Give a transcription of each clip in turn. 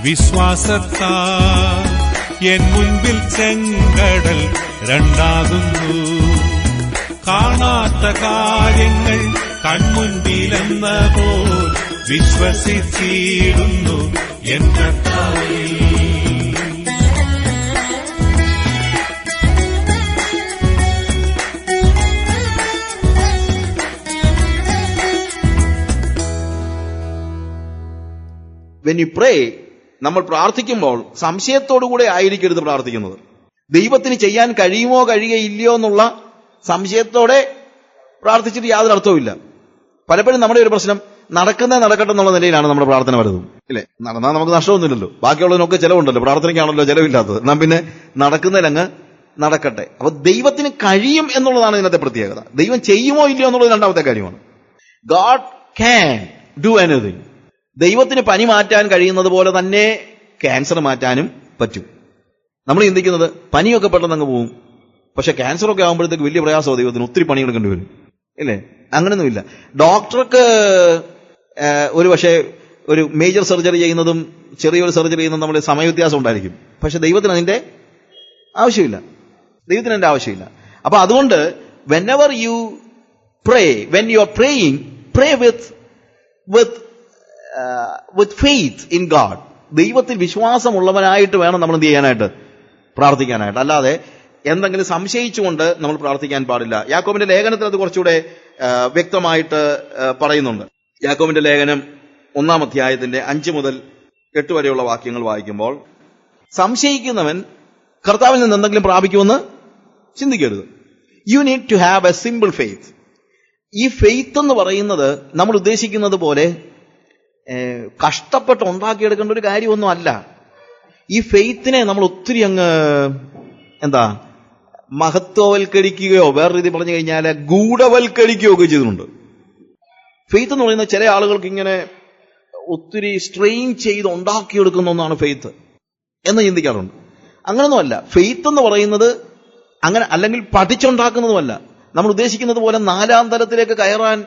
വിശ്വാസത്താൽ എൻ മുൻപിൽ ചെങ്കടൽ രണ്ടാകുന്നു. കാണാത്ത കാര്യങ്ങൾ കൺമുൻപിലെന്ന പോൽ വിശ്വസിച്ചിടുന്നു എൻ കർത്താവിൽ. When you pray, നമ്മൾ പ്രാർത്ഥിക്കുമ്പോൾ സംശയത്തോടുകൂടെ ആയിരിക്കരുത് പ്രാർത്ഥിക്കുന്നത്. ദൈവത്തിന് ചെയ്യാൻ കഴിയുമോ കഴിയുകയില്ലയോ എന്നുള്ള സംശയത്തോടെ പ്രാർത്ഥിച്ചിട്ട് യാതൊരു അർത്ഥവുമില്ല. പലപ്പോഴും നമ്മുടെ ഒരു പ്രശ്നം നടക്കട്ടെ എന്നുള്ള നിലയിലാണ് നമ്മുടെ പ്രാർത്ഥന വരുന്നത്. ഇല്ലേ, നടന്നാൽ നമുക്ക് നഷ്ടമൊന്നുമില്ലല്ലോ, ബാക്കിയുള്ളതിനൊക്കെ ചെലവുണ്ടല്ലോ, പ്രാർത്ഥനയ്ക്കാണല്ലോ ചെലവില്ലാത്തത്. നാം പിന്നെ നടക്കുന്നതിലങ്ങ് നടക്കട്ടെ. അപ്പൊ ദൈവത്തിന് കഴിയും എന്നുള്ളതാണ് ഇതിനകത്തെ പ്രത്യേകത. ദൈവം ചെയ്യുമോ ഇല്ലയോ എന്നുള്ളത് രണ്ടാമത്തെ കാര്യമാണ്. God can do anything. ദൈവത്തിന് പനി മാറ്റാൻ കഴിയുന്നത് പോലെ തന്നെ ക്യാൻസർ മാറ്റാനും പറ്റും. നമ്മൾ ചിന്തിക്കുന്നത് പനിയൊക്കെ പെട്ടെന്ന് അങ്ങ് പോവും, പക്ഷെ ക്യാൻസറൊക്കെ ആകുമ്പോഴത്തേക്ക് വലിയ പ്രയാസമാണ് ദൈവത്തിന്, ഒത്തിരി പണിയെടുക്കേണ്ടി വരും. ഇല്ലേ, അങ്ങനെയൊന്നുമില്ല. ഡോക്ടർക്ക് ഒരു പക്ഷേ ഒരു മേജർ സർജറി ചെയ്യുന്നതും ചെറിയൊരു സർജറി ചെയ്യുന്നതും നമ്മുടെ സമയവ്യത്യാസം ഉണ്ടായിരിക്കും. പക്ഷെ ദൈവത്തിന് അതിന്റെ ആവശ്യമില്ല. അപ്പൊ അതുകൊണ്ട് whenever you pray, when you are praying, pray with faith in God. ദൈവത്തിൽ വിശ്വാസമുള്ളവനായിട്ട് വേണം നമ്മൾ എന്ത് ചെയ്യാനായിട്ട്, പ്രാർത്ഥിക്കാനായിട്ട്. അല്ലാതെ എന്തെങ്കിലും സംശയിച്ചുകൊണ്ട് നമ്മൾ പ്രാർത്ഥിക്കാൻ പാടില്ല. യാക്കോബിന്റെ ലേഖനത്തിൽ അത് കുറച്ചുകൂടെ വ്യക്തമായിട്ട് പറയുന്നുണ്ട്. യാക്കോബിന്റെ ലേഖനം 1-ാം അധ്യായത്തിന്റെ 5 മുതൽ 8 വരെയുള്ള വാക്യങ്ങൾ വായിക്കുമ്പോൾ, സംശയിക്കുന്നവൻ കർത്താവിൽ നിന്ന് എന്തെങ്കിലും പ്രാപിക്കുമെന്ന് ചിന്തിക്കരുത്. You need to have a simple faith. ഈ ഫെയ്ത്ത് എന്ന് പറയുന്നത് നമ്മൾ ഉദ്ദേശിക്കുന്നത് പോലെ കഷ്ടപ്പെട്ട് ഉണ്ടാക്കിയെടുക്കേണ്ട ഒരു കാര്യമൊന്നും അല്ല. ഈ ഫെയ്ത്തിനെ നമ്മൾ ഒത്തിരി അങ്ങ് മഹത്വവൽക്കരിക്കുകയോ വേറെ രീതി പറഞ്ഞു കഴിഞ്ഞാൽ ഗൂഢവൽക്കരിക്കുകയോ ഒക്കെ ചെയ്തിട്ടുണ്ട്. ഫെയ്ത്ത് എന്ന് പറയുന്നത് ചില ആളുകൾക്ക് ഇങ്ങനെ ഒത്തിരി സ്ട്രെയിൻ ചെയ്ത് ഉണ്ടാക്കിയെടുക്കുന്ന ഒന്നാണ് ഫെയ്ത്ത് എന്ന് ചിന്തിക്കാറുണ്ട്. അങ്ങനൊന്നുമല്ല. ഫെയ്ത്ത് എന്ന് പറയുന്നത് അങ്ങനെ, അല്ലെങ്കിൽ പഠിച്ചുണ്ടാക്കുന്നതുമല്ല. നമ്മൾ ഉദ്ദേശിക്കുന്നത് പോലെ 4-ാം തലത്തിലേക്ക് കയറാൻ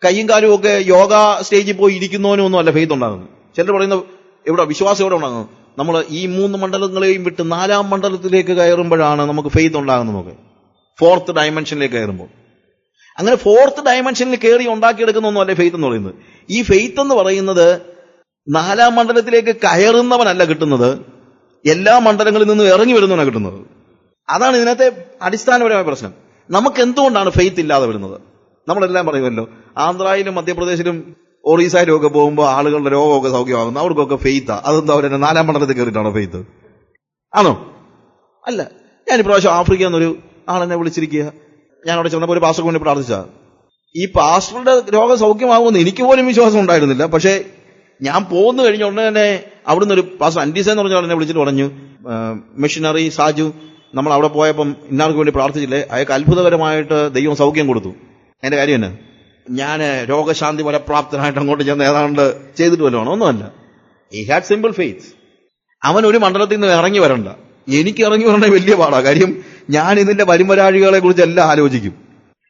കയ്യും കാലും ഒക്കെ യോഗ സ്റ്റേജിൽ പോയി ഇരിക്കുന്നവനും ഒന്നും അല്ല ഫെയ്ത്ത് ഉണ്ടാകുന്നത്. ചിലർ പറയുന്നത് എവിടെ വിശ്വാസം എവിടെ ഉണ്ടാകുന്നത്, നമ്മൾ ഈ 3 മണ്ഡലങ്ങളെയും വിട്ട് 4-ാം മണ്ഡലത്തിലേക്ക് കയറുമ്പോഴാണ് നമുക്ക് ഫെയ്ത്ത് ഉണ്ടാകുന്നതൊക്കെ, 4th ഡയമെൻഷനിലേക്ക് കയറുമ്പോൾ. അങ്ങനെ 4th ഡയമെൻഷനിൽ കയറി ഉണ്ടാക്കിയെടുക്കുന്നൊന്നും അല്ലേ ഫെയ്ത്ത് എന്ന് പറയുന്നത്. ഈ ഫെയ്ത്ത് എന്ന് പറയുന്നത് 4-ാം മണ്ഡലത്തിലേക്ക് കയറുന്നവനല്ല കിട്ടുന്നത്, എല്ലാ മണ്ഡലങ്ങളിൽ നിന്നും ഇറങ്ങി വരുന്നവനാണ് കിട്ടുന്നത്. അതാണ് ഇതിനകത്തെ അടിസ്ഥാനപരമായ പ്രശ്നം. നമുക്ക് എന്തുകൊണ്ടാണ് ഫെയ്ത്ത് ഇല്ലാതെ വരുന്നത്? നമ്മളെല്ലാം പറയുമല്ലോ, ആന്ധ്രയിലും മധ്യപ്രദേശിലും ഒറീസയിലും ഒക്കെ പോകുമ്പോൾ ആളുകളുടെ രോഗമൊക്കെ സൗഖ്യമാകുന്നു, അവർക്കൊക്കെ ഫെയ്ത്താ. അതെന്താ അവരെന്നെ 4-ാം മണ്ഡലത്തിൽ കയറിയിട്ടാണോ ഫെയ്ത്ത്? ആണോ? അല്ല. ഞാൻ ഇപ്രാവശ്യം ആഫ്രിക്ക എന്നൊരു ആളെന്നെ വിളിച്ചിരിക്കുക. ഞാൻ അവിടെ ചെന്നപ്പോൾ ഒരു പാസ്റ്റർക്ക് വേണ്ടി പ്രാർത്ഥിച്ചാ. ഈ പാസ്റ്ററുടെ രോഗം സൗഖ്യമാകുമെന്ന് എനിക്ക് പോലും വിശ്വാസം ഉണ്ടായിരുന്നില്ല. പക്ഷേ ഞാൻ പോന്നു കഴിഞ്ഞ ഉടനെ തന്നെ അവിടുന്ന് ഒരു പാസ്റ്റർ അൻഡീസ എന്ന് പറഞ്ഞ ആളെന്നെ വിളിച്ചിട്ട് പറഞ്ഞു, മിഷനറി സാജു, നമ്മൾ അവിടെ പോയപ്പം ഇന്നാർക്ക് വേണ്ടി പ്രാർത്ഥിച്ചില്ലേ, അയാൾക്ക് അത്ഭുതകരമായിട്ട് ദൈവം സൗഖ്യം കൊടുത്തു. എന്റെ കാര്യം തന്നെ, ഞാൻ രോഗശാന്തി ഫലപ്രാപ്തനായിട്ട് അങ്ങോട്ട് ചെന്ന് ഏതാണ്ട് ചെയ്തിട്ട് വല്ലതും ഒന്നുമല്ല. He had simple faith. അവൻ ഒരു മണ്ഡലത്തിൽ നിന്ന് ഇറങ്ങി വരണ്ട. എനിക്ക് ഇറങ്ങി വരേണ്ട വലിയ പാടാ. കാര്യം ഞാൻ ഇതിന്റെ വരുംവരാഴികളെ കുറിച്ച് എല്ലാം ആലോചിക്കും.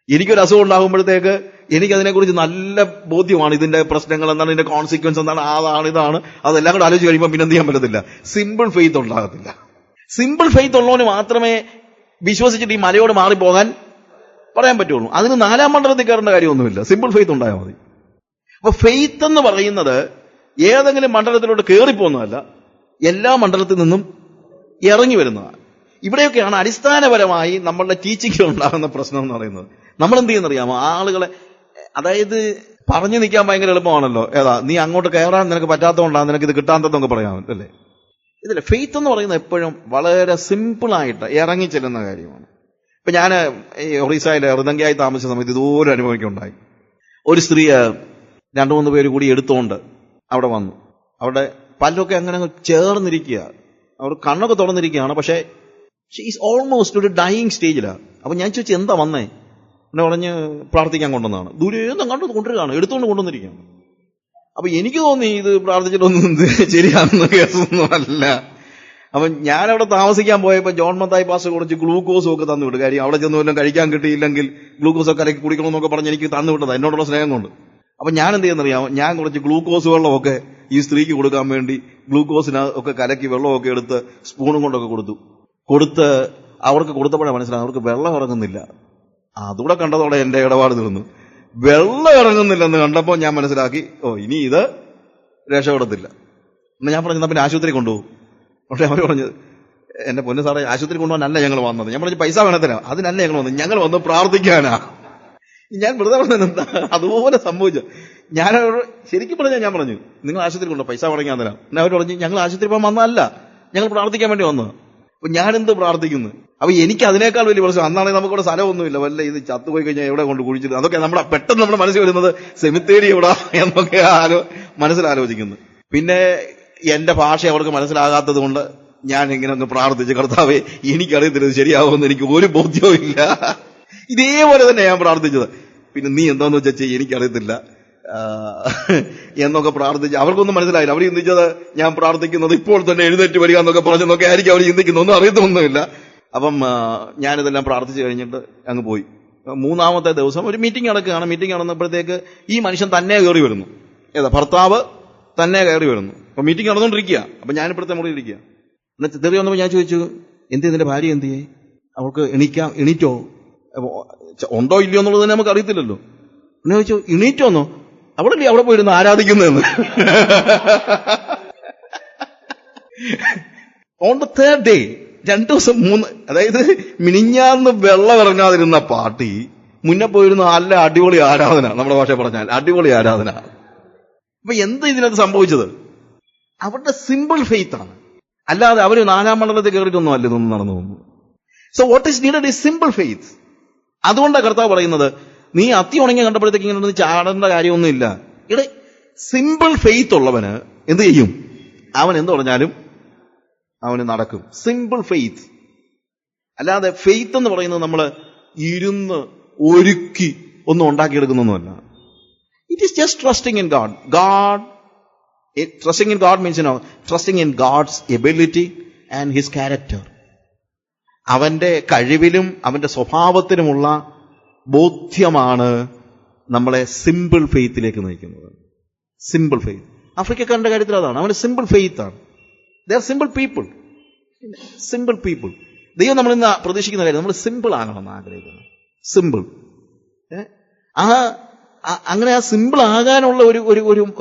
എനിക്കൊരു അസുഖം ഉണ്ടാകുമ്പോഴത്തേക്ക് എനിക്കതിനെക്കുറിച്ച് നല്ല ബോധ്യമാണ്. ഇതിന്റെ പ്രശ്നങ്ങൾ എന്താണ്, ഇതിന്റെ കോൺസിക്വൻസ് എന്താണ്, ഇതാണ് അതെല്ലാം കൂടെ ആലോചിച്ച് കഴിയുമ്പോൾ പിന്നെ എന്ത് ചെയ്യാൻ പറ്റത്തില്ല, സിമ്പിൾ ഫെയ്ത്ത് ഉണ്ടാകത്തില്ല. സിമ്പിൾ ഫെയ്ത്ത് ഉള്ളവന് മാത്രമേ വിശ്വസിച്ചിട്ട് ഈ മലയോട് മാറിപ്പോകാൻ പറയാൻ പറ്റുള്ളൂ. അതിന് 4-ാം മണ്ഡലത്തിൽ കയറേണ്ട കാര്യമൊന്നുമില്ല, സിമ്പിൾ ഫെയ്ത്ത് ഉണ്ടായാൽ മതി. അപ്പൊ ഫെയ്ത്ത് എന്ന് പറയുന്നത് ഏതെങ്കിലും മണ്ഡലത്തിലോട്ട് കയറിപ്പോകുന്നതല്ല, എല്ലാ മണ്ഡലത്തിൽ നിന്നും ഇറങ്ങി വരുന്നതാണ്. ഇവിടെയൊക്കെയാണ് അടിസ്ഥാനപരമായി നമ്മളുടെ ടീച്ചിങ്ങിൽ ഉണ്ടാകുന്ന പ്രശ്നം എന്ന് പറയുന്നത്. നമ്മൾ എന്ത് ചെയ്യുന്നറിയാമോ, ആളുകളെ, അതായത് പറഞ്ഞു നിൽക്കാൻ ഭയങ്കര എളുപ്പമാണല്ലോ. നീ അങ്ങോട്ട് കയറാൻ നിനക്ക് പറ്റാത്തതുകൊണ്ടാണ് നിനക്ക് ഇത് കിട്ടാത്തതൊക്കെ പറയാമല്ലോ അല്ലേ. ഇതില്ല, ഫെയ്ത്ത് എന്ന് പറയുന്നത് എപ്പോഴും വളരെ സിമ്പിളായിട്ട് ഇറങ്ങി ചെല്ലുന്ന കാര്യമാണ്. ഇപ്പൊ ഞാൻ ഈ ഒറീസയിലെ ഹൃദംഗയായി താമസിച്ച സമയത്ത് ഇതുപോലെ അനുഭവിക്കുണ്ടായി. ഒരു സ്ത്രീ 2-3 പേര് കൂടി എടുത്തുകൊണ്ട് അവിടെ വന്നു. അവിടെ പല്ലൊക്കെ അങ്ങനെ ചേർന്നിരിക്കുക, അവർ കണ്ണൊക്കെ തുറന്നിരിക്കുകയാണ്. പക്ഷേ ഷീ ഈസ് ഓൾമോസ്റ്റ് ഒരു ഡൈയിങ് സ്റ്റേജിലാണ്. അപ്പൊ ഞാൻ ചോദിച്ചു, എന്താ വന്നേ? എന്നെ പറഞ്ഞ് പ്രാർത്ഥിക്കാൻ കൊണ്ടുവന്നതാണ്. ദൂരെയൊന്നും കണ്ടു കൊണ്ടുവരികയാണ്, എടുത്തുകൊണ്ട് കൊണ്ടുവന്നിരിക്കുകയാണ്. അപ്പൊ എനിക്ക് തോന്നി ഇത് പ്രാർത്ഥിച്ചിട്ടൊന്നും ശരിയാണെന്ന കേസൊന്നും അല്ല. അപ്പൊ ഞാനവിടെ താമസിക്കാൻ പോയപ്പോൾ ജോൺ മത്തായി പാസ്റ്റർ കുറച്ച് ഗ്ലൂക്കോസും ഒക്കെ തന്നു വിട്ടു. കാര്യം അവിടെ ചെന്ന് വല്ലതും കഴിക്കാൻ കിട്ടിയില്ലെങ്കിൽ ഗ്ലൂക്കോസൊക്കെ കലക്കി കുടിക്കണമെന്നൊക്കെ പറഞ്ഞ് എനിക്ക് തന്നു വിട്ടത് എന്നോടുള്ള സ്നേഹം കൊണ്ട്. അപ്പൊ ഞാൻ എന്ത് ചെയ്യുന്നറിയാമോ, ഞാൻ കുറച്ച് ഗ്ലൂക്കോസ് വെള്ളമൊക്കെ ഈ സ്ത്രീക്ക് കൊടുക്കാൻ വേണ്ടി ഗ്ലൂക്കോസിന് ഒക്കെ കലക്കി വെള്ളമൊക്കെ എടുത്ത് സ്പൂണും കൊണ്ടൊക്കെ കൊടുത്ത് അവർക്ക് കൊടുത്തപ്പോഴാണ് മനസ്സിലാകും അവർക്ക് വെള്ളം ഇറങ്ങുന്നില്ല. അതുകൂടെ കണ്ടതോടെ എന്റെ ഇടപാട് തീർന്നു. വെള്ളം ഇറങ്ങുന്നില്ലെന്ന് കണ്ടപ്പോൾ ഞാൻ മനസ്സിലാക്കി, ഇനി ഇത് രക്ഷപ്പെടത്തില്ല. എന്ന് ഞാൻ പറഞ്ഞു, പിന്നെ ആശുപത്രി കൊണ്ടുപോകും. പക്ഷെ അവർ പറഞ്ഞത്, എന്റെ പൊന്നു സാറേ, ആശുപത്രി കൊണ്ടുപോകാനല്ല ഞങ്ങൾ വന്നത്. ഞാൻ പറഞ്ഞു, പൈസ വേണത്തിനാ, അതിനല്ല ഞങ്ങൾ വന്നത്, ഞങ്ങൾ വന്ന് പ്രാർത്ഥിക്കാനാ. ഞാൻ വെറുതെ പറഞ്ഞത് എന്താ, അതുപോലെ സംഭവിച്ചു. ഞാൻ ശരിക്കും പറഞ്ഞാൽ ഞാൻ പറഞ്ഞു, നിങ്ങൾ ആശുപത്രി കൊണ്ടോ, പൈസ മുടങ്ങാൻ തരാം. പിന്നെ അവർ പറഞ്ഞു, ഞങ്ങൾ ആശുപത്രി പോകാൻ വന്നതല്ല, ഞങ്ങൾ പ്രാർത്ഥിക്കാൻ വേണ്ടി വന്നത്. അപ്പൊ ഞാനെന്ത് പ്രാർത്ഥിക്കുന്നു? അപ്പൊ എനിക്ക് അതിനേക്കാൾ വലിയ പ്രശ്നം, അന്നാണെങ്കിൽ നമുക്കിവിടെ സ്ഥലമൊന്നുമില്ല, വല്ല ഇത് ചത്തുപോയി കഴിഞ്ഞാൽ എവിടെ കൊണ്ട് കുഴിച്ചിട്ട്, അതൊക്കെ പെട്ടെന്ന് നമ്മുടെ മനസ്സിൽ വരുന്നത് സെമിത്തേരി എവിടാ എന്നൊക്കെ മനസ്സിലാലോചിക്കുന്നു. പിന്നെ എന്റെ ഭാഷ അവർക്ക് മനസ്സിലാകാത്തത് കൊണ്ട് ഞാൻ ഇങ്ങനെ ഒന്ന് പ്രാർത്ഥിച്ചു, കർത്താവേ എനിക്കറിയത്തില്ല ശരിയാവുമെന്ന് എനിക്ക് ഒരു ബോധ്യവും ഇല്ല. ഇതേപോലെ തന്നെ ഞാൻ പ്രാർത്ഥിച്ചത്. പിന്നെ നീ എന്താന്ന് വെച്ചാൽ ചെയ്യും, എനിക്കറിയത്തില്ല എന്നൊക്കെ പ്രാർത്ഥിച്ച് അവർക്കൊന്നും മനസ്സിലായില്ല. അവർ ചിന്തിച്ചത് ഞാൻ പ്രാർത്ഥിക്കുന്നത് ഇപ്പോൾ തന്നെ എഴുന്നേറ്റ് വരിക എന്നൊക്കെ പറഞ്ഞെന്നൊക്കെ ആയിരിക്കും അവർ ചിന്തിക്കുന്നത്, ഒന്നും അറിയത്തൊന്നുമില്ല. അപ്പം ഞാനിതെല്ലാം പ്രാർത്ഥിച്ചു കഴിഞ്ഞിട്ട് അങ്ങ് പോയി. 3-ാമത്തെ ദിവസം ഒരു മീറ്റിംഗ് നടക്കുകയാണ്. മീറ്റിംഗ് നടന്നപ്പോഴത്തേക്ക് ഈ മനുഷ്യൻ തന്നെ കയറി വരുന്നു. ഭർത്താവ് തന്നെ കയറി വരുന്നു. അപ്പൊ മീറ്റിംഗ് നടന്നുകൊണ്ടിരിക്കുക. അപ്പൊ ഞാനിപ്പോഴത്തെ മുറിയിൽ ഇരിക്കുക. എന്നിട്ട് തെറി വന്നപ്പോൾ ഞാൻ ചോദിച്ചു, നിന്റെ ഭാര്യ എന്തിയേ? അവൾക്ക് എണീറ്റോ? ഉണ്ടോ ഇല്ലയോ എന്നുള്ളത് തന്നെ നമുക്ക് അറിയത്തില്ലല്ലോ. എന്നെ ചോദിച്ചു, എണീറ്റോന്നോ? അവിടെ പോയിരുന്നു ആരാധിക്കുന്നതെന്ന്. ഓൺ ദ തേർഡ് ഡേ, 2 ദിവസം 3, അതായത് മിനിഞ്ഞാന്ന് വെള്ളം ഇറങ്ങാതിരുന്ന പാർട്ടി മുന്നേ പോയിരുന്ന നല്ല അടിപൊളി ആരാധന, നമ്മുടെ ഭാഷ പറഞ്ഞാൽ അടിപൊളി ആരാധന. അപ്പൊ എന്ത് ഇതിനകത്ത് സംഭവിച്ചത്? അവരുടെ സിമ്പിൾ ഫെയ്ത്ത് ആണ്, അല്ലാതെ അവര് 4-ാം മണ്ഡലത്തിൽ കയറിയിട്ടൊന്നും അല്ല ഇതൊന്നും നടന്നു പോകുന്നു. So what is needed is simple faith. അതുകൊണ്ടാണ് കർത്താവ് പറയുന്നത്, നീ അത്തി ഉണങ്ങി കണ്ടപ്പോഴത്തേക്ക് ഇങ്ങനെ ചാടേണ്ട കാര്യമൊന്നുമില്ല. ഇവിടെ സിമ്പിൾ ഫെയ്ത്ത് ഉള്ളവന് എന്ത് ചെയ്യും? അവൻ എന്ത് പറഞ്ഞാലും അവന് നടക്കും. Simple faith. അല്ലാതെ ഫെയ്ത്ത് എന്ന് പറയുന്നത് നമ്മൾ ഇരുന്ന് ഒരുക്കി ഒന്നും ഉണ്ടാക്കിയെടുക്കുന്നൊന്നുമല്ല. It is just trusting in God. Trusting in God means, trusting in God's ability and His character. അവന്റെ കഴിവിലും അവന്റെ സ്വഭാവത്തിനുമുള്ള ബോധ്യമാണ് നമ്മളെ സിമ്പിൾ ഫെയ്ത്തിലേക്ക് നയിക്കുന്നത്. Simple faith. ആഫ്രിക്കക്കാരന്റെ കാര്യത്തിൽ അതാണ്, അവന് സിമ്പിൾ ഫെയ്ത്ത് ആണ്. ദേ are simple people. Simple people. ദൈവം നമ്മൾ ഇന്ന് പ്രതീക്ഷിക്കുന്ന കാര്യം, നമ്മൾ സിമ്പിൾ ആകണമെന്ന് ആഗ്രഹിക്കുന്നു. സിമ്പിൾ. അങ്ങനെ ആ സിമ്പിൾ ആകാനുള്ള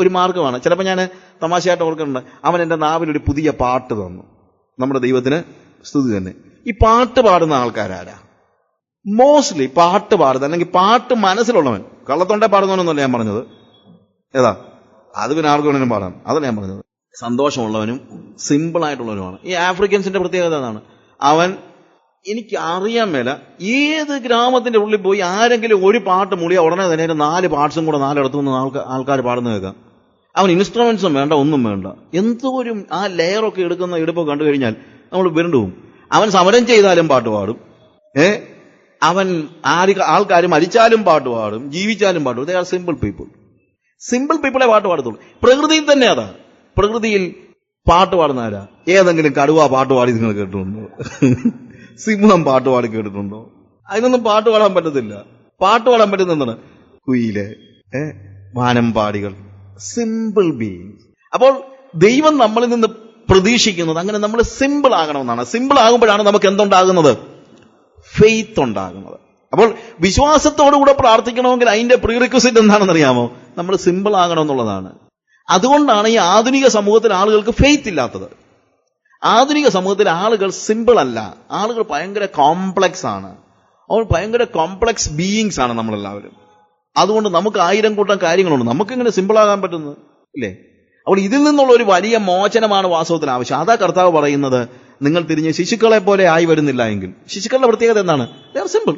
ഒരു മാർഗമാണ്. ചിലപ്പോൾ ഞാൻ തമാശയായിട്ട് ഓർക്കുന്നുണ്ട്, അവൻ എൻ്റെ നാവിലൊരു പുതിയ പാട്ട് തന്നു. നമ്മുടെ ദൈവത്തിന് സ്തുതി തന്നെ. ഈ പാട്ട് പാടുന്ന ആൾക്കാരാരാ? മോസ്റ്റ്ലി പാട്ട് പാടുന്നത്, അല്ലെങ്കിൽ പാട്ട് മനസ്സിലുള്ളവൻ. കള്ളത്തൊണ്ടേ പാടുന്നവനൊന്നുമല്ല ഞാൻ പറഞ്ഞത്. അത് പിന്നെ ആർക്കും വേണമെങ്കിലും പാടാം, അതല്ല ഞാൻ പറഞ്ഞത്. സന്തോഷമുള്ളവനും സിമ്പിളായിട്ടുള്ളവനുമാണ്. ഈ ആഫ്രിക്കൻസിന്റെ പ്രത്യേകത അതാണ്. അവൻ, എനിക്ക് അറിയാൻ മേല, ഏത് ഗ്രാമത്തിന്റെ ഉള്ളിൽ പോയി ആരെങ്കിലും ഒരു പാട്ട് മുളിയ ഉടനെ തന്നെ 4 പാർട്സും കൂടെ 4 ഇടത്തു നിന്ന് ആൾക്കാർ പാടുന്ന കേൾക്കാം. അവൻ ഇൻസ്ട്രുമെന്റ്സും വേണ്ട, ഒന്നും വേണ്ട. എന്തോരും ആ ലെയറൊക്കെ എടുക്കുന്ന എടുപ്പൊക്കെ കണ്ടു കഴിഞ്ഞാൽ നമ്മൾ വിരണ്ടു പോകും. അവൻ സമരം ചെയ്താലും പാട്ട് പാടും. അവൻ ആൾക്കാർ മരിച്ചാലും പാട്ട് പാടും, ജീവിച്ചാലും പാടും. They are simple people. Simple പീപ്പിളെ പാട്ട് പാടത്തുള്ളൂ. പ്രകൃതിയിൽ തന്നെ അതാ. പ്രകൃതിയിൽ പാട്ട് പാടുന്ന ആരാ? ഏതെങ്കിലും കടുവ പാട്ട് പാടി നിങ്ങൾ കേട്ടിട്ടുണ്ടോ? സിംഹം പാട്ട് പാടി കേട്ടിട്ടുണ്ടോ? അതിനൊന്നും പാട്ട് പാടാൻ പറ്റത്തില്ല. പാട്ട് പാടാൻ പറ്റുന്ന എന്താണ്? കുയില്, വാനമ്പാടികൾ, സിമ്പിൾ ബീയിങ്സ്. അപ്പോൾ ദൈവം നമ്മളിൽ നിന്ന് പ്രതീക്ഷിക്കുന്നത് അങ്ങനെ നമ്മൾ സിമ്പിൾ ആകണമെന്നാണ്. സിമ്പിൾ ആകുമ്പോഴാണ് നമുക്ക് എന്തുണ്ടാകുന്നത്? ഫെയ്ത്ത് ഉണ്ടാകുന്നത്. അപ്പോൾ വിശ്വാസത്തോടുകൂടെ പ്രാർത്ഥിക്കണമെങ്കിൽ അതിന്റെ പ്രീറിക്വസിറ്റ് എന്താണെന്ന് അറിയാമോ? നമ്മൾ സിമ്പിൾ ആകണമെന്നുള്ളതാണ്. അതുകൊണ്ടാണ് ഈ ആധുനിക സമൂഹത്തിൽ ആളുകൾക്ക് ഫെയ്ത്ത് ഇല്ലാത്തത്. ആധുനിക സമൂഹത്തിൽ ആളുകൾ സിമ്പിൾ അല്ല, ആളുകൾ ഭയങ്കര കോംപ്ലക്സ് ആണ്. അവർ ഭയങ്കര കോംപ്ലക്സ് ബീയിങ്സ് ആണ് നമ്മളെല്ലാവരും. അതുകൊണ്ട് നമുക്ക് 1000 കൂട്ടം കാര്യങ്ങളുണ്ട്. നമുക്കിങ്ങനെ സിമ്പിൾ ആകാൻ പറ്റുന്നത് ഇല്ലേ? അപ്പോൾ ഇതിൽ നിന്നുള്ള ഒരു വലിയ മോചനമാണ് വാസ്തവത്തിൽ ആവശ്യം. അതാ കർത്താവ് പറയുന്നത്, നിങ്ങൾ തിരിഞ്ഞ് ശിശുക്കളെ പോലെ ആയി വരുന്നില്ല എങ്കിൽ. ശിശുക്കളുടെ പ്രത്യേകത എന്താണ്? They are simple.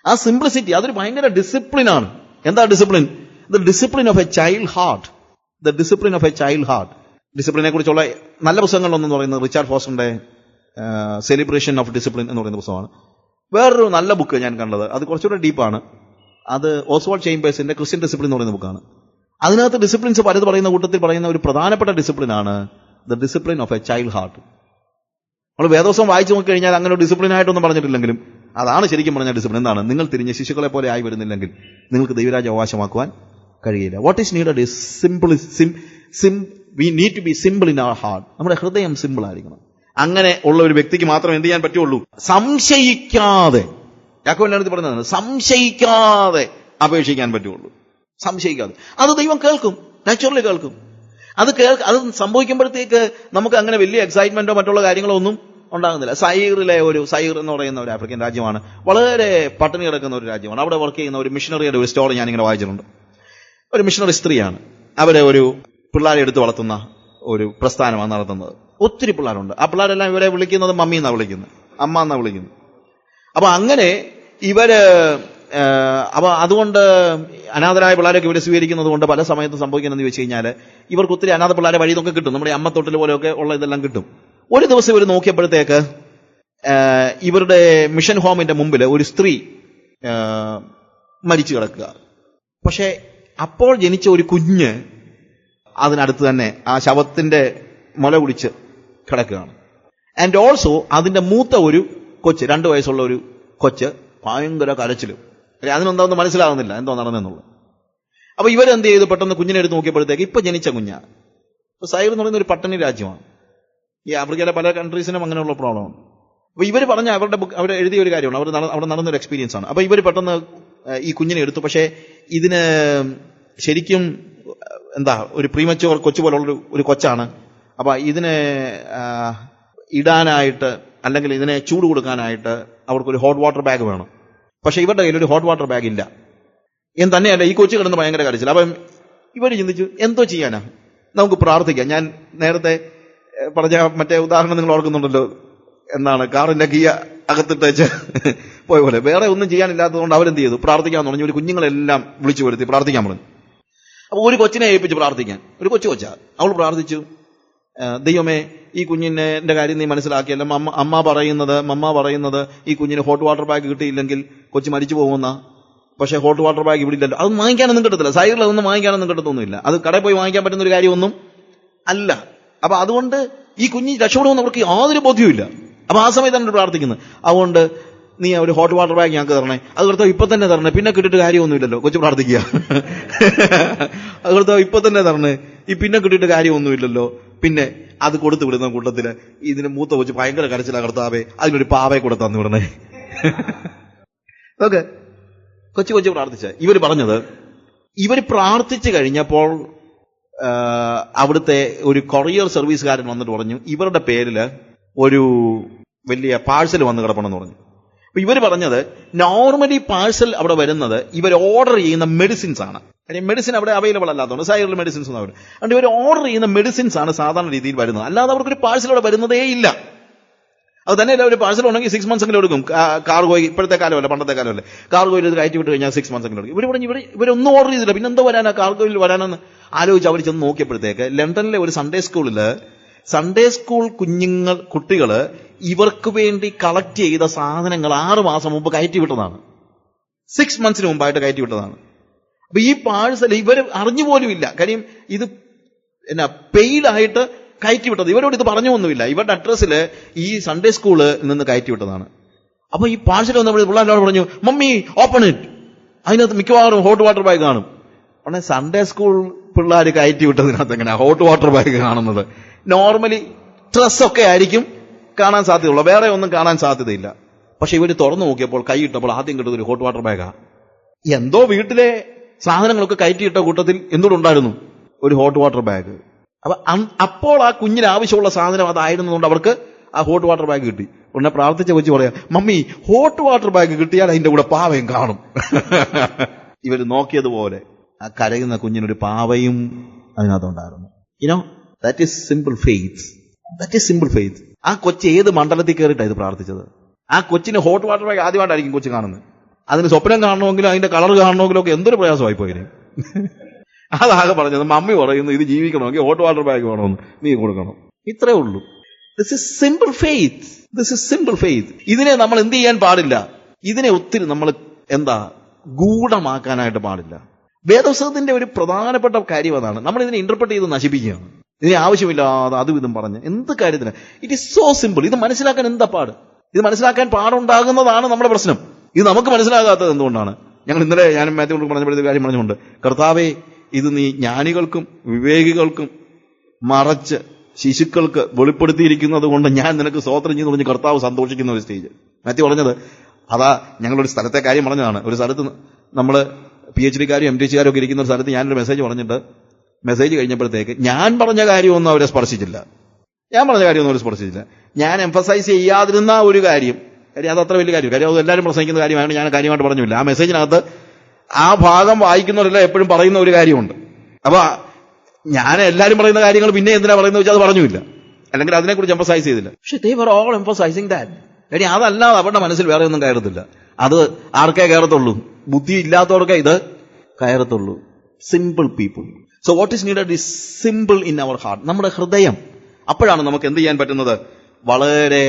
ആ സിംപ്ലിസിറ്റി അതൊരു ഭയങ്കര ഡിസിപ്ലിനാണ്. എന്താ discipline? The discipline of a child heart. The discipline of a child heart. ഡിസിപ്ലിനെ കുറിച്ചുള്ള നല്ല പുസ്തകങ്ങളിലൊന്നും പറയുന്നത് റിച്ചാർഡ് ഫോസ്റ്ററിന്റെ സെലിബ്രേഷൻ ഓഫ് ഡിസിപ്ലിൻ എന്ന് പറയുന്ന പുസ്തകമാണ്. വേറൊരു നല്ല ബുക്ക് ഞാൻ കണ്ടത്, അത് കുറച്ചുകൂടെ ഡീപ്പാണ്. അത് ഓസ്വാൾഡ് ചേംബേഴ്സിന്റെ ക്രിസ്ത്യൻ ഡിസിപ്ലിൻ എന്ന് പറയുന്ന ബുക്കാണ്. അതിനകത്ത് ഡിസിപ്ലിൻസ് പലത് പറയുന്ന കൂട്ടത്തിൽ പറയുന്ന ഒരു പ്രധാനപ്പെട്ട ഡിസിപ്ലിനാണ് the discipline of a child heart. നമ്മൾ വേദോസം വായിച്ചു നോക്കിക്കഴിഞ്ഞാൽ അങ്ങനെ ഒരു ഡിസിപ്ലിനായിട്ടൊന്നും പറഞ്ഞിട്ടില്ലെങ്കിലും അതാണ് ശരിക്കും പറഞ്ഞ ഡിസിപ്ലിൻ. എന്താണ്? നിങ്ങൾ തിരിഞ്ഞ് ശിശുക്കളെ പോലെ ആയി വരുന്നില്ലെങ്കിൽ നിങ്ങൾക്ക് ദൈവരാജ്യം അവകാശമാക്കുവാൻ കഴിയില്ല. What is needed is we need to be simple in our heart. നമ്മുടെ ഹൃദയം സിമ്പിൾ ആയിരിക്കണം. അങ്ങനെ ഉള്ള ഒരു വ്യക്തിക്ക് മാത്രം എന്ത് ചെയ്യാൻ പറ്റുള്ളൂ? സംശയിക്കാതെ, യാക്കോബിന്റെ അടുത്ത് പറഞ്ഞതാണ്, സംശയിക്കാതെ അപേക്ഷിക്കാൻ പറ്റുള്ളൂ. സംശയിക്കാതെ. അത് ദൈവം കേൾക്കും, നാച്ചുറലി കേൾക്കും. അത് സംഭവിക്കുമ്പോഴത്തേക്ക് നമുക്ക് അങ്ങനെ വലിയ എക്സൈറ്റ്മെന്റോ മറ്റുള്ള കാര്യങ്ങളോ ഒന്നും ഉണ്ടാകുന്നില്ല. സൈർ എന്ന് പറയുന്ന ഒരു ആഫ്രിക്കൻ രാജ്യമാണ്. വളരെ പട്ടിണി കിടക്കുന്ന ഒരു രാജ്യമാണ്. അവിടെ വർക്ക് ചെയ്യുന്ന ഒരു മിഷണറിയുടെ ഒരു സ്റ്റോറി ഞാനിങ്ങനെ വായിച്ചിട്ടുണ്ട്. ഒരു മിഷണറി സ്ത്രീയാണ്. അവരെ ഒരു പിള്ളേരെ എടുത്ത് വളർത്തുന്ന ഒരു പ്രസ്ഥാനമാണ് നടത്തുന്നത്. ഒത്തിരി പിള്ളേരുണ്ട്. ആ പിള്ളേരെല്ലാം ഇവരെ വിളിക്കുന്നത് മമ്മി എന്നാണ് വിളിക്കുന്നത്, അമ്മ എന്നാണ് വിളിക്കുന്നത്. അപ്പൊ അങ്ങനെ അപ്പൊ അതുകൊണ്ട് അനാഥരായ പിള്ളേരൊക്കെ ഇവരെ സ്വീകരിക്കുന്നത് കൊണ്ട് പല സമയത്തും സംഭവിക്കുന്നതെന്ന് ചോദിച്ചു കഴിഞ്ഞാൽ ഇവർക്ക് ഒത്തിരി അനാഥ പിള്ളേരെ വഴി നിന്നൊക്കെ കിട്ടും. നമ്മുടെ അമ്മത്തൊട്ടിൽ പോലെയൊക്കെ ഉള്ള ഇതെല്ലാം കിട്ടും. ഒരു ദിവസം ഇവർ നോക്കിയപ്പോഴത്തേക്ക് ഇവരുടെ മിഷൻ ഹോമിന്റെ മുമ്പിൽ ഒരു സ്ത്രീ മരിച്ചു കിടക്കുക. പക്ഷെ അപ്പോൾ ജനിച്ച ഒരു കുഞ്ഞ് അതിനടുത്ത് തന്നെ ആ ശവത്തിന്റെ മുല കുടിച്ച് കിടക്കുകയാണ്. ആൻഡ് ഓൾസോ അതിന്റെ മൂത്ത ഒരു കൊച്ച്, 2 വയസ്സുള്ള ഒരു കൊച്ച് ഭയങ്കര കരച്ചിലും. അതിനെന്താണെന്ന് മനസ്സിലാകുന്നില്ല എന്തോ നടന്നെന്നുള്ളത്. അപ്പൊ ഇവരെന്ത് ചെയ്തു? പെട്ടെന്ന് കുഞ്ഞിനെ എടുത്ത് നോക്കിയപ്പോഴത്തേക്ക് ഇപ്പൊ ജനിച്ച കുഞ്ഞാണ്. സൈർ എന്ന് പറയുന്ന ഒരു പട്ടിണി രാജ്യമാണ്. ഈ ആഫ്രിക്കയിലെ പല കൺട്രീസിനും അങ്ങനെയുള്ള പ്രോബ്ലമാണ്. അപ്പൊ ഇവർ പറഞ്ഞ അവർ എഴുതിയ ഒരു കാര്യമാണ്, അവിടെ നടന്നൊരു എക്സ്പീരിയൻസ് ആണ്. അപ്പൊ ഇവർ പെട്ടെന്ന് ഈ കുഞ്ഞിനെ എടുത്തു. പക്ഷേ ഇതിന് ശരിക്കും ഒരു പ്രീമച്യൂർ കൊച്ചു പോലുള്ള ഒരു കൊച്ചാണ്. അപ്പൊ ഇതിനെ ഇടാനായിട്ട് അല്ലെങ്കിൽ ഇതിനെ ചൂട് കൊടുക്കാനായിട്ട് അവർക്കൊരു ഹോട്ട് വാട്ടർ ബാഗ് വേണം. പക്ഷെ ഇവരുടെ കയ്യിൽ ഒരു ഹോട്ട് വാട്ടർ ബാഗ് ഇല്ല. തന്നെയല്ല, ഈ കൊച്ചു കിടന്ന് ഭയങ്കര കരച്ചില്ല. അപ്പം ഇവർ ചിന്തിച്ചു, എന്തോ ചെയ്യാനാ, നമുക്ക് പ്രാർത്ഥിക്കാം. ഞാൻ നേരത്തെ പറഞ്ഞ മറ്റേ ഉദാഹരണം നിങ്ങൾ ഓർക്കുന്നുണ്ടല്ലോ, കാറിന്റെ കീ അകത്തിട്ടേച്ച് പോയ പോലെ. വേറെ ഒന്നും ചെയ്യാനില്ലാത്തതുകൊണ്ട് അവരെന്ത് ചെയ്തു? പ്രാർത്ഥിക്കാൻ തുടങ്ങി. ഒരു കുഞ്ഞുങ്ങളെല്ലാം വിളിച്ചു വരുത്തി പ്രാർത്ഥിക്കാൻ പറഞ്ഞു. അപ്പൊ ഒരു കൊച്ചിനെ ഏൽപ്പിച്ച് പ്രാർത്ഥിക്കാൻ. ഒരു കൊച്ചാ. അവൾ പ്രാർത്ഥിച്ചു, ദൈവമേ, ഈ കുഞ്ഞിന്റെ കാര്യം നീ മനസ്സിലാക്കിയല്ലോ. മമ്മ പറയുന്നത് ഈ കുഞ്ഞിന് ഹോട്ട് വാട്ടർ ബാഗ് കിട്ടിയില്ലെങ്കിൽ കൊച്ചു മരിച്ചു പോകുന്ന. പക്ഷെ ഹോട്ട് വാട്ടർ ബാഗ് ഇവിടെ ഇല്ലല്ലോ. അത് വാങ്ങിക്കാനൊന്നും കിട്ടത്തില്ല. സൈഡിൽ അതൊന്നും വാങ്ങിക്കാനൊന്നും കിട്ടത്തൊന്നുമില്ല. അത് കടയിൽ പോയി വാങ്ങിക്കാൻ പറ്റുന്ന ഒരു കാര്യമൊന്നും അല്ല. അപ്പൊ അതുകൊണ്ട് ഈ കുഞ്ഞ് രക്ഷപ്പെടുമെന്ന് അവർക്ക് യാതൊരു ബോധ്യവുമില്ല. അപ്പൊ ആ സമയത്താണ് പ്രാർത്ഥിക്കുന്നത്. അതുകൊണ്ട് നീ ഒരു ഹോട്ട് വാട്ടർ ബാഗ് ഞങ്ങൾക്ക് തരണേ. അത് കർത്താവ് ഇപ്പൊ തന്നെ തരണേ, പിന്നെ കിട്ടിയിട്ട് കാര്യമൊന്നുമില്ലല്ലോ. കൊച്ചു പ്രാർത്ഥിക്കുക, അത് കർത്താവ് ഇപ്പൊ തന്നെ തരണേ, ഈ പിന്നെ കിട്ടിയിട്ട് കാര്യമൊന്നുമില്ലല്ലോ. പിന്നെ അത് കൊടുത്തു വിടുന്ന കൂട്ടത്തില് ഇതിന് മൂത്ത കൊച്ചു ഭയങ്കര കരച്ചില, കർത്താവേ അതിനൊരു പാവയെ കൂടെ തന്നു വിടണേ. ഓക്കെ, കൊച്ചു പ്രാർത്ഥിച്ച. ഇവര് പറഞ്ഞത്, ഇവർ പ്രാർത്ഥിച്ചു കഴിഞ്ഞപ്പോൾ അവിടുത്തെ ഒരു കൊറിയർ സർവീസുകാരൻ വന്നിട്ട് പറഞ്ഞു, ഇവരുടെ പേരില് ഒരു വലിയ പാഴ്സൽ വന്ന് കിടപ്പണമെന്ന് പറഞ്ഞു. അപ്പൊ ഇവർ പറഞ്ഞത്, നോർമലി പാഴ്സൽ അവിടെ വരുന്നത് ഇവർ ഓർഡർ ചെയ്യുന്ന മെഡിസിൻസ് ആണ്. മെഡിസിൻ അവിടെ അവൈലബിൾ അല്ലാത്തതുകൊണ്ട് സൈഡിൽ മെഡിസിൻസ് ഒന്നും അവിടെ. അതുകൊണ്ട് ഇവർ ഓർഡർ ചെയ്യുന്ന മെഡിസിൻസ് ആണ് സാധാരണ രീതിയിൽ വരുന്നത്. അല്ലാതെ അവർക്കൊരു പാഴ്സൽ അവിടെ വരുന്നതേ ഇല്ല. അത് തന്നെയല്ല, ഒരു പാഴ്സൽ ഉണ്ടെങ്കിൽ 6 months എങ്കിലും എടുക്കും. കാർഗോയിൽ ഇപ്പോഴത്തെ കാലമല്ല, പണ്ടത്തെ കാലമല്ലേ. കാർഗോയിൽ ഇത് കയറ്റി വിട്ട് കഴിഞ്ഞാൽ 6 months എങ്കിലും എടുക്കും. ഇവർ പറഞ്ഞു ഇവരൊന്നും ഓർഡർ ചെയ്തില്ല, പിന്നെന്തോ വരാനാ കാർഗോയിൽ വരാനെന്ന് ആലോചിച്ച് അവർ ചെന്ന് നോക്കിയപ്പോഴത്തേക്ക് ലണ്ടനിലെ ഒരു സൺഡേ സ്കൂൾ കുട്ടികള് ഇവർക്ക് വേണ്ടി കളക്ട് ചെയ്ത സാധനങ്ങൾ 6 മാസം മുമ്പ് കയറ്റി വിട്ടതാണ്. 6 months മുമ്പായിട്ട് കയറ്റി വിട്ടതാണ്. അപ്പൊ ഈ പാഴ്സൽ ഇവർ അറിഞ്ഞുപോലും ഇല്ല. കാര്യം ഇത് പെയ്ഡായിട്ട് കയറ്റി വിട്ടത്. ഇവരോട് ഇത് പറഞ്ഞൊന്നുമില്ല. ഇവരുടെ അഡ്രസ്സിൽ ഈ സൺഡേ സ്കൂളിൽ നിന്ന് കയറ്റി വിട്ടതാണ്. അപ്പൊ ഈ പാഴ്സൽ വന്നപ്പോൾ പിള്ളേരോട് പറഞ്ഞു, മമ്മി ഓപ്പൺ ഇറ്റ്, അതിനകത്ത് മിക്കവാറും ഹോട്ട് വാട്ടർ ബാഗ് കാണും. ഉടനെ സൺഡേ സ്കൂൾ പിള്ളേർ കയറ്റി വിട്ടതിനകത്ത് എങ്ങനെയാ ഹോട്ട് വാട്ടർ ബാഗ് കാണുന്നത്? നോർമലി ഡ്രസ്സൊക്കെ ആയിരിക്കും കാണാൻ സാധ്യതയുള്ളൂ, വേറെ ഒന്നും കാണാൻ സാധ്യതയില്ല. പക്ഷെ ഇവർ തുറന്നു നോക്കിയപ്പോൾ കൈ ഇട്ടപ്പോൾ ആദ്യം കിട്ടുന്ന ഒരു ഹോട്ട് വാട്ടർ ബാഗാ. എന്തോ വീട്ടിലെ സാധനങ്ങളൊക്കെ കയറ്റിയിട്ട കൂട്ടത്തിൽ എന്തുകൊണ്ടുണ്ടായിരുന്നു? ഒരു ഹോട്ട് വാട്ടർ ബാഗ്. അപ്പൊ അപ്പോൾ ആ കുഞ്ഞിന് ആവശ്യമുള്ള സാധനം അതായിരുന്നതുകൊണ്ട് അവർക്ക് ആ ഹോട്ട് വാട്ടർ ബാഗ് കിട്ടി. ഉടനെ പ്രാർത്ഥിച്ച വെച്ച് പറയാ, മമ്മി ഹോട്ട് വാട്ടർ ബാഗ് കിട്ടിയാൽ അതിന്റെ കൂടെ പാവയും കാണും. ഇവർ നോക്കിയതുപോലെ ആ കരയുന്ന കുഞ്ഞിനൊരു പാവയും അതിനകത്തുണ്ടായിരുന്നു. That is simple faith. ആ കൊച്ചു ഏത് മണ്ഡലത്തിൽ കയറിയിട്ടാണ് ഇത് പ്രാർത്ഥിച്ചത്? ആ കൊച്ചിന് ഹോട്ട് വാട്ടർ ബാഗ് ആദ്യമായിട്ടായിരിക്കും കൊച്ചു കാണുന്നത്. അതിന് സ്വപ്നം കാണണമെങ്കിലും അതിന്റെ കളർ കാണണമെങ്കിലും ഒക്കെ എന്തൊരു പ്രയാസമായി പോയിന്. അതാകെ പറഞ്ഞത്, മമ്മി പറയുന്നു ഇത് ജീവിക്കണമെങ്കിൽ ഹോട്ട് വാട്ടർ ബാഗ് വേണമെന്ന്, നീ കൊടുക്കണം. ഇത്രേ ഉള്ളൂ. This is simple faith. ഇതിനെ നമ്മൾ എന്ത് ചെയ്യാൻ പാടില്ല? ഇതിനെ ഒത്തിരി നമ്മൾ ഗൂഢമാക്കാനായിട്ട് പാടില്ല. വേദപുസ്തകത്തിന്റെ ഒരു പ്രധാനപ്പെട്ട കാര്യം അതാണ്. നമ്മൾ ഇതിനെ ഇന്റർപ്രറ്റ് ചെയ്ത് നശിപ്പിക്കുകയാണ്. ഇതിനെ ആവശ്യമില്ലാതെ അതും ഇതും പറഞ്ഞ് എന്ത് കാര്യത്തിന്? It is so simple. ഇത് മനസ്സിലാക്കാൻ എന്താ പാട്? ഇത് മനസ്സിലാക്കാൻ പാടുണ്ടാകുന്നതാണ് നമ്മുടെ പ്രശ്നം. ഇത് നമുക്ക് മനസ്സിലാകാത്തത് എന്തുകൊണ്ടാണ്? ഞാനും മാത്യു പറഞ്ഞപ്പോഴത്തെ കാര്യം പറഞ്ഞുകൊണ്ട്, കർത്താവേ ഇത് നീ ജ്ഞാനികൾക്കും വിവേകികൾക്കും മറച്ച് ശിശുക്കൾക്ക് വെളിപ്പെടുത്തിയിരിക്കുന്നത് കൊണ്ട് ഞാൻ നിനക്ക് സ്തോത്രം ചെയ്യുന്നു പറഞ്ഞ് കർത്താവ് സന്തോഷിക്കുന്ന ഒരു സ്റ്റേജ്. മാത്യു പറഞ്ഞത് അതാ. ഞങ്ങളൊരു സ്ഥലത്തെ കാര്യം പറഞ്ഞതാണ്. ഒരു സ്ഥലത്ത് നമ്മൾ PhD കാരും MTC കാരും ഒക്കെ ഇരിക്കുന്ന ഒരു സ്ഥലത്ത് ഞാനൊരു മെസ്സേജ് പറഞ്ഞിട്ട് മെസ്സേജ് കഴിഞ്ഞപ്പോഴത്തേക്ക് ഞാൻ പറഞ്ഞ കാര്യമൊന്നും അവരെ സ്പർശിച്ചില്ല. ഞാൻ എംഫസൈസ് ചെയ്യാതിരുന്ന ഒരു കാര്യം അത് അത്ര വലിയ കാര്യം അത് എല്ലാവരും പ്രസംഗിക്കുന്ന കാര്യമാണ്. ഞാൻ കാര്യമായിട്ട് പറഞ്ഞില്ല. ആ മെസ്സേജിനകത്ത് ആ ഭാഗം വായിക്കുന്നവരെല്ലാം എപ്പോഴും പറയുന്ന ഒരു കാര്യമുണ്ട്. അപ്പൊ ഞാൻ എല്ലാവരും പറയുന്ന കാര്യങ്ങൾ പിന്നെ എന്തിനാ പറയുന്നത് വെച്ചാൽ അത് പറഞ്ഞില്ല, അല്ലെങ്കിൽ അതിനെക്കുറിച്ച് എംഫസൈസ് ചെയ്തില്ല. പക്ഷെ they were all emphasizing that. എടി അതല്ലാതെ അവരുടെ മനസ്സിൽ വേറെ ഒന്നും കയറത്തില്ല. അത് ആർക്കേ കയറത്തുള്ളൂ? ബുദ്ധി ഇല്ലാത്തവർക്കേ ഇത് കയറത്തുള്ളൂ. Simple people. So what is needed is simple in our heart. നമ്മുടെ ഹൃദയം. അപ്പോഴാണ് നമുക്ക് എന്ത് ചെയ്യാൻ പറ്റുന്നത്? വളരെ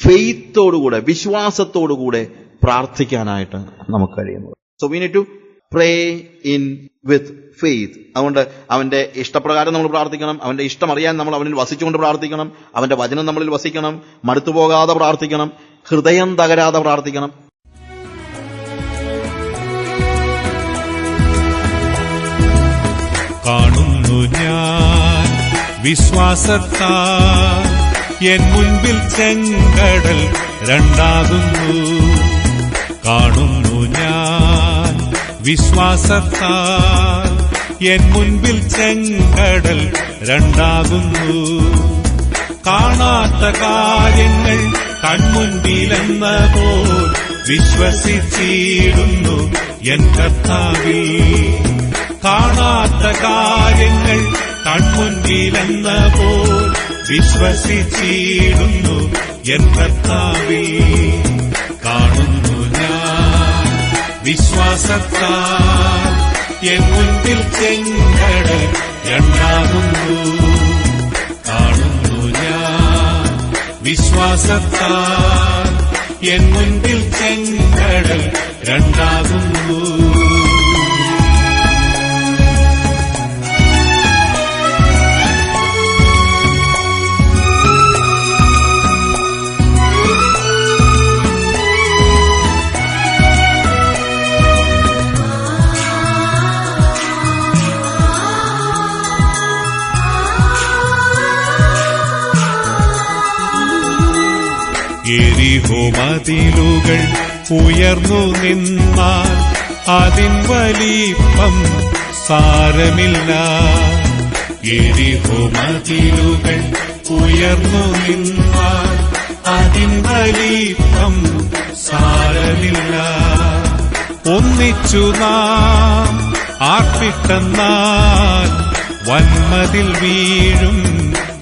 ഫെയ്ത്തോടുകൂടെ, വിശ്വാസത്തോടുകൂടെ പ്രാർത്ഥിക്കാനായിട്ട് നമുക്ക് കഴിയുന്നത്. So we need to pray in with faith. അതുകൊണ്ട് അവന്റെ ഇഷ്ടപ്രകാരം നമ്മൾ പ്രാർത്ഥിക്കണം. അവന്റെ ഇഷ്ടം അറിയാൻ നമ്മൾ അവനിൽ വസിച്ചുകൊണ്ട് പ്രാർത്ഥിക്കണം. അവന്റെ വചനം നമ്മളിൽ വസിക്കണം. മടുത്തുപോകാതെ പ്രാർത്ഥിക്കണം. ഹൃദയം തകരാതെ പ്രാർത്ഥിക്കണം. കാണുന്നു ഞാൻ വിശ്വാസത്താൽ എൻ മുൻപിൽ ചെങ്കടൽ രണ്ടാകുന്നു. കാണുന്നു ഞാൻ വിശ്വാസത്താൽ എൻ മുൻപിൽ ചെങ്കടൽ രണ്ടാകുന്നു. കാണാത്ത കാര്യങ്ങൾ കൺമുൻപിലെന്ന പോൽ വിശ്വസിച്ചിടുന്നു എൻ കർത്താവിൽ. കാണാത്ത കാര്യങ്ങൾ കൺമുൻപിലെന്ന പോൽ വിശ്വസിച്ചിടുന്നു എൻ കർത്താവിൽ. കാണുന്നു ഞാൻ വിശ്വാസത്താൽ എൻ മുൻപിൽ ചെങ്കടൽ രണ്ടാകുന്നു. കാണുന്നു ഞാൻ വിശ്വാസത്താൽ എൻ മുൻപിൽ ചെങ്കടൽ രണ്ടാകുന്നു. യെരിഹോ മതിലുകൾ ഉയർന്നു നിന്നാൽ അതിൻ വലിപ്പം സാരമില്ല. യെരിഹോ മതിലുകൾ ഉയർന്നു നിന്നാൽ അതിൻ വലിപ്പം സാരമില്ല. ഒന്നിച്ചു നാം ആർപ്പിട്ടെന്നാൽ വന്മതിൽ വീഴും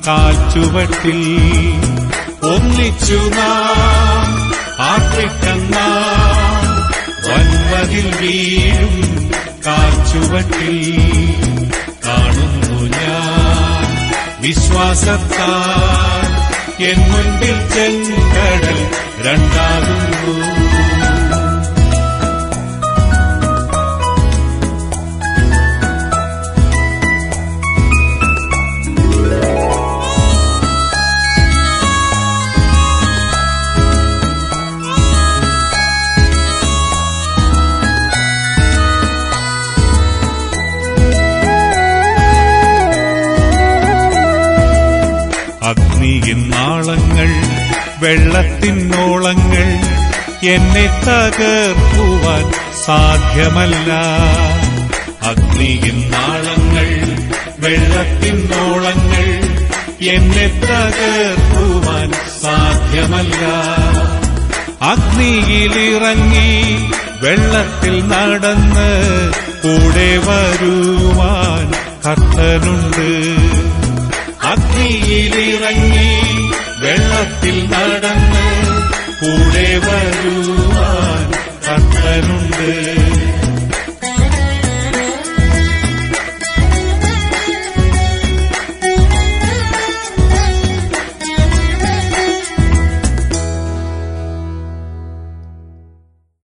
കാൽച്ചുവട്ടിൽ. ഒന്നിച്ചു നാം ആർപ്പിട്ടെന്നാൽ വന്മതിൽ വീഴും കാൽച്ചുവട്ടിൽ. കാണുന്നു ഞാൻ വിശ്വാസത്താൽ എൻ മുൻപിൽ ചെങ്കടൽ രണ്ടാകുന്നു. അഗ്നിയിൻ നാളങ്ങൾ വെള്ളത്തിനോളങ്ങൾ എന്നെ തകർക്കുവാൻ സാധ്യമല്ല. അഗ്നിയിൻ നാളങ്ങൾ വെള്ളത്തിനോളങ്ങൾ എന്നെ തകർക്കുവാൻ സാധ്യമല്ല. അഗ്നിയിലിറങ്ങി വെള്ളത്തിൽ നടന്ന് കൂടെ വരുവാൻ കർത്തനുണ്ട്. അഗ്നിയിലിറങ്ങി വെള്ളത്തിൽ നടന്ന് കൂടെ വരുവാൻ കർത്തനുണ്ട്.